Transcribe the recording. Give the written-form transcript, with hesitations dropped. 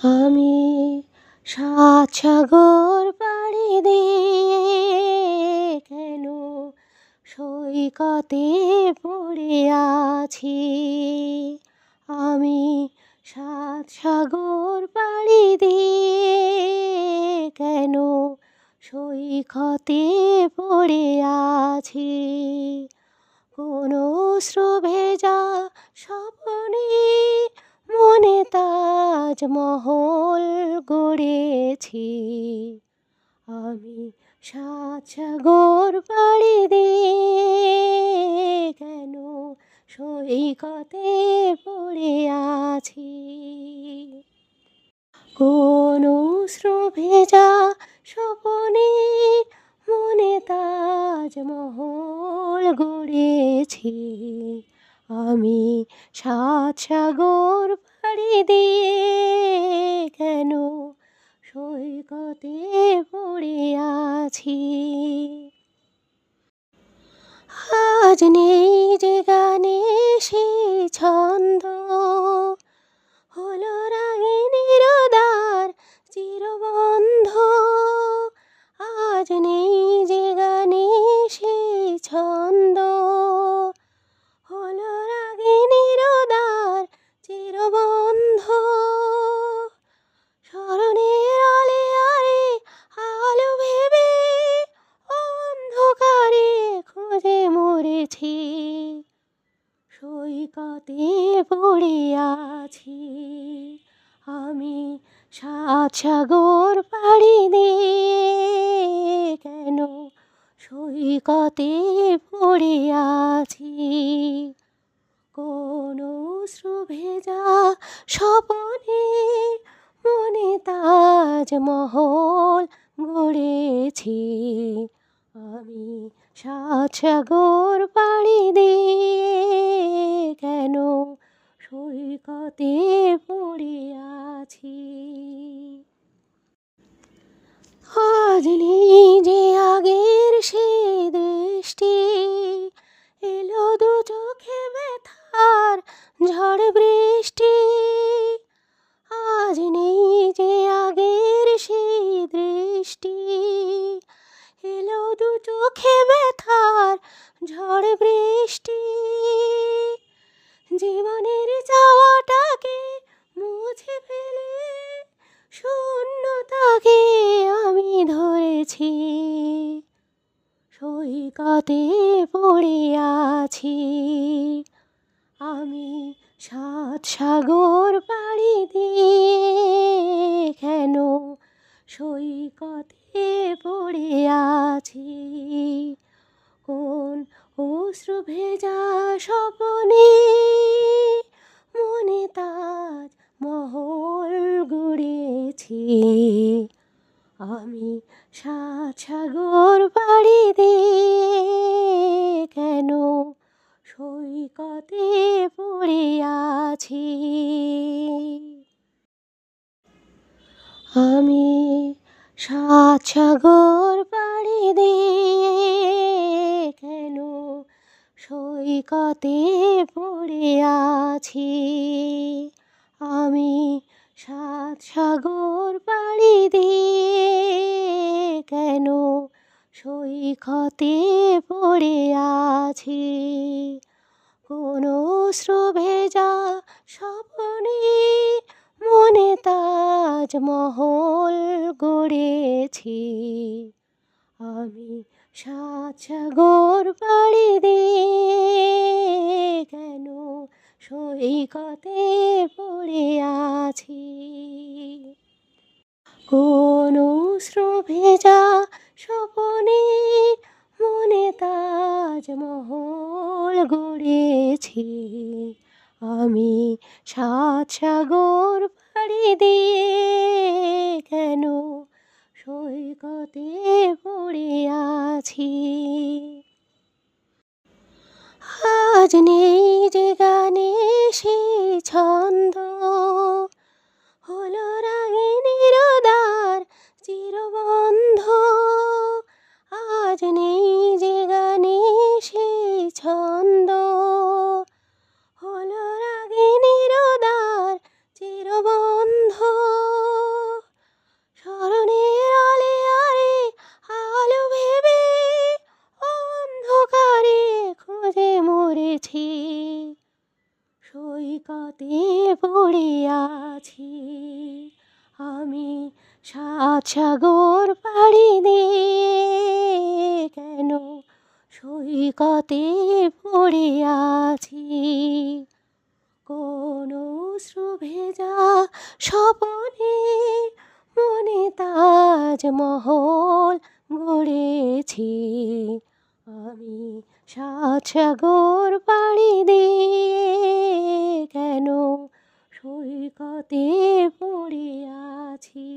আমি সাত সাগর পাড়ি দিয়ে কেন সৈকতে পড়ে আছি। আমি সাত সাগর পাড়ি দিয়ে কেন সৈকতে পড়ে আছি। কোনো ভেজা স্বপ্নে মনে তাজমহল গড়েছি। আমি সাত সাগর পাড়ি দিয়ে কেন সৈকতে পড়ে আছি। কোনো ভেজা স্বপ্নে মনে তাজমহল গড়েছি। আমি সাত সাগর পাড়ি দিয়ে কেন সৈকতে পড়ে আছি। আজ নেই যে গানে সেই ছন্দ, হলো রাগিনীর দ্বার চিরবন্ধ। আজ নেই যে গানে সেই ছন্দ, হলো রাগিনীর দ্বার চিরবন্ধ। স্মরণের আলে আরে আলো ভেবে অন্ধকারে খুঁজে মরেছি। সৈকতে পড়ে আছি। আমি সাত সাগর পাড়ি দিয়ে কেন সৈকতে পড়ে আছি। কোনো ভেজা স্বপ্নে মনে তাজমহল গড়েছি। আমি সাত সাগর পাড়ি দিয়ে কেন সৈকতে পড়ে আছি। আজ নেই যে আগের সেই দৃষ্টি, এলো দু চোখে ব্যথার ঝড় বৃষ্টি। আজ নেই যে আগের সেই দৃষ্টি, এলো দু চোখে ব্যথার ঝড় বৃষ্টি। জীবনের চাওয়াটাকে মুছে ফেলে শূন্যতাকে আমি ধরেছি। সৈকতে পড়ে আছি। আমি সাত সাগর পাড়ি দিয়ে কেন সৈকতে পড়ে আছি। কোন ভেজা স্বপ্নে মনে তাজমহল গড়েছি। আমি সাত সাগর পাড়ি দিয়ে কেন সৈকতে পড়ে আছি। আমি সাত সাগর পাড়ি দিয়ে কেন সৈকতে পড়ে আছি। আমি সাত সাগর পাড়ি দিয়ে কেন সৈকতে পড়ে আছি। কোনো ভেজা স্বপ্নে মনে তাজমহল গড়েছি। আমি সাত সাগর পাড়ি দিয়ে কেন সৈকতে পড়ে আছি। কোনো ভেজা স্বপ্নে মনে তাজমহল গড়েছি। আমি সাত সাগর পাড়ি দিয়ে কেন সৈকতে পড়ে আছি। আজ নেই যে গানে সেই ছন্দ, হলো রাগিনীর দ্বার চিরবন্ধ। আজ নেই যে গানে সেই ছন্দ, হলো রাগিনীর দ্বার চিরবন্ধ। সৈকতে পড়ে আছি আমি, সাত সাগর পাড়ি দিয়ে কেন সৈকতে পড়ে আছি। কোন অশ্রু ভেজা স্বপনে মনে তাজমহল গড়েছি আমি, সাত সাগর পাড়ি দিয়ে কেন সৈকতে পড়ে আছি।